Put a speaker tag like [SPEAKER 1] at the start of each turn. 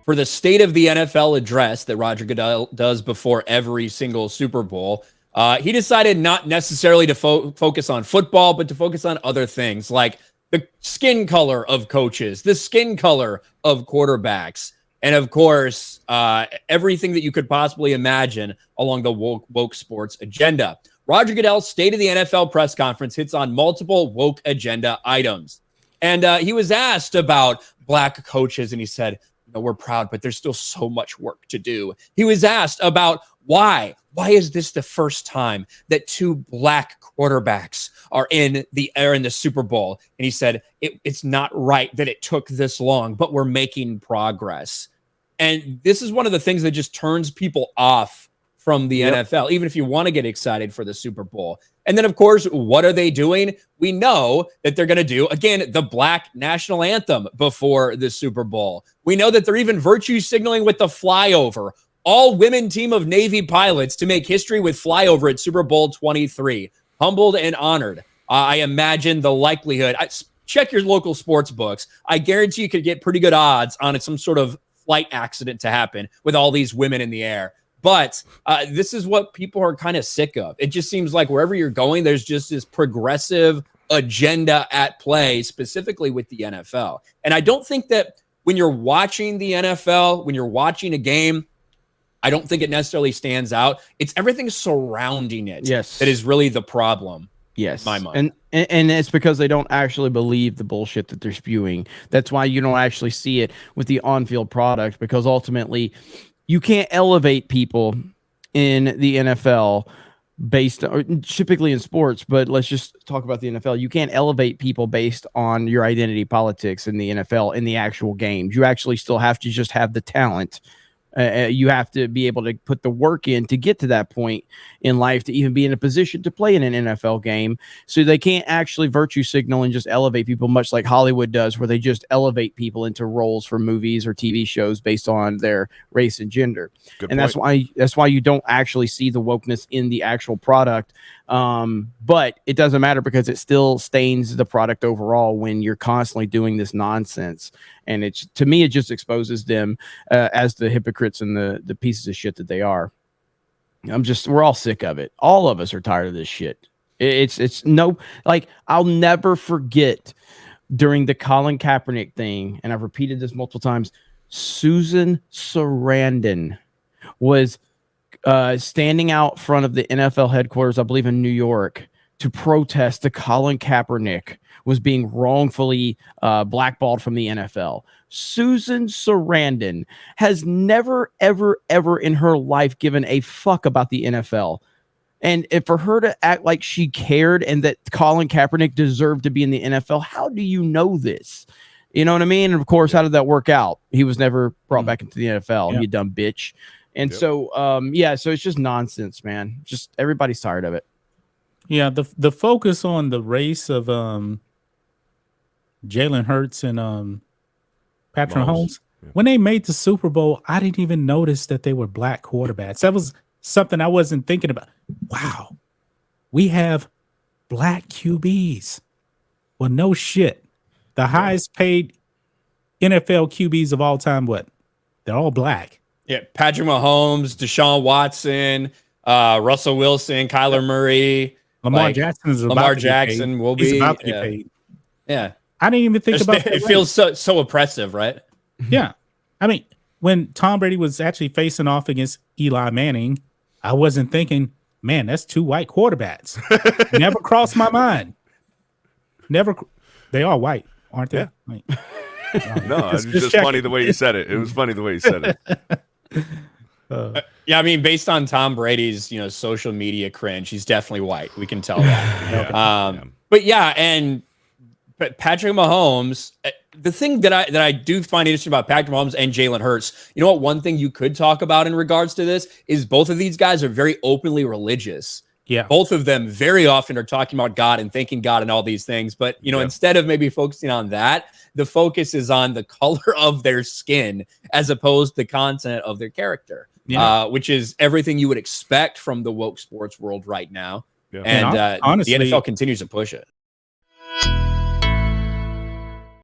[SPEAKER 1] for the State of the NFL address that Rodger Goodell does before every single Super Bowl, he decided not necessarily to focus on football, but to focus on other things like the skin color of coaches, the skin color of quarterbacks, and of course, everything that you could possibly imagine along the woke sports agenda. Rodger Goodell's State of the NFL press conference hits on multiple woke agenda items. And he was asked about black coaches, and he said, we're proud, but there's still so much work to do. He was asked about why. Why is this the first time that two black quarterbacks are in the Super Bowl? And he said, it's not right that it took this long, but we're making progress. And this is one of the things that just turns people off from the NFL, even if you want to get excited for the Super Bowl. And then, of course, what are they doing? We know that they're going to do, again, the Black National Anthem before the Super Bowl. We know that they're even virtue signaling with the flyover. All-women team of Navy pilots to make history with flyover at Super Bowl 23. Humbled and honored. I imagine the likelihood. Check your local sports books. I guarantee you could get pretty good odds on some sort of flight accident to happen with all these women in the air. But this is what people are kind of sick of. It just seems like wherever you're going, there's just this progressive agenda at play, specifically with the NFL. And I don't think that when you're watching the NFL, when you're watching a game, I don't think it necessarily stands out. It's everything surrounding it that is really the problem.
[SPEAKER 2] Yes.
[SPEAKER 1] In my mind.
[SPEAKER 2] And it's because they don't actually believe the bullshit that they're spewing. That's why you don't actually see it with the on-field product, because ultimately you can't elevate people in the NFL based on, typically in sports, but let's just talk about the NFL. You can't elevate people based on your identity politics in the NFL in the actual games. You actually still have to just have the talent. You have to be able to put the work in to get to that point in life to even be in a position to play in an NFL game. So they can't actually virtue signal and just elevate people, much like Hollywood does, where they just elevate people into roles for movies or TV shows based on their race and gender.
[SPEAKER 3] Good
[SPEAKER 2] and
[SPEAKER 3] point.
[SPEAKER 2] that's why you don't actually see the wokeness in the actual product. But it doesn't matter because it still stains the product overall when you're constantly doing this nonsense. And it's, to me, it just exposes them as the hypocrites and the pieces of shit that they are. We're all sick of it. All of us are tired of this shit. It's no, like, I'll never forget during the Colin Kaepernick thing, and I've repeated this multiple times, Susan Sarandon was standing out front of the NFL headquarters, I believe in New York, to protest that Colin Kaepernick was being wrongfully blackballed from the NFL. Susan Sarandon has never, ever, ever in her life given a fuck about the NFL. And for her to act like she cared and that Colin Kaepernick deserved to be in the NFL, how do you know this? You know what I mean? And of course, how did that work out? He was never brought back into the NFL, you dumb bitch. And so it's just nonsense, man. Just everybody's tired of it.
[SPEAKER 4] Yeah, the focus on the race of Jalen Hurts and Patrick Mahomes. When they made the Super Bowl, I didn't even notice that they were black quarterbacks. That was something I wasn't thinking about. Wow, we have black QBs. Well, no shit. The highest paid NFL QBs of all time, what? They're all black.
[SPEAKER 1] Yeah, Patrick Mahomes, Deshaun Watson, Russell Wilson, Kyler Murray.
[SPEAKER 4] Lamar Jackson is
[SPEAKER 1] Lamar Jackson will be.
[SPEAKER 4] He's about to get paid.
[SPEAKER 1] Yeah.
[SPEAKER 4] I didn't even think about that.
[SPEAKER 1] It feels so oppressive, right?
[SPEAKER 4] Yeah. I mean, when Tom Brady was actually facing off against Eli Manning, I wasn't thinking, man, that's two white quarterbacks. Never crossed my mind. Never. They are white, aren't they?
[SPEAKER 3] Yeah.
[SPEAKER 4] Like,
[SPEAKER 3] no, it's just funny the way you said it. It was funny the way you said it.
[SPEAKER 1] Yeah, I mean, based on Tom Brady's, social media cringe, he's definitely white. We can tell that. But yeah, and Patrick Mahomes, the thing that I do find interesting about Patrick Mahomes and Jalen Hurts, you know what? One thing you could talk about in regards to this is both of these guys are very openly religious.
[SPEAKER 4] Yeah.
[SPEAKER 1] Both of them very often are talking about God and thanking God and all these things. But, instead of maybe focusing on that, the focus is on the color of their skin as opposed to the content of their character, which is everything you would expect from the woke sports world right now. Yeah. And honestly, the NFL continues to push it.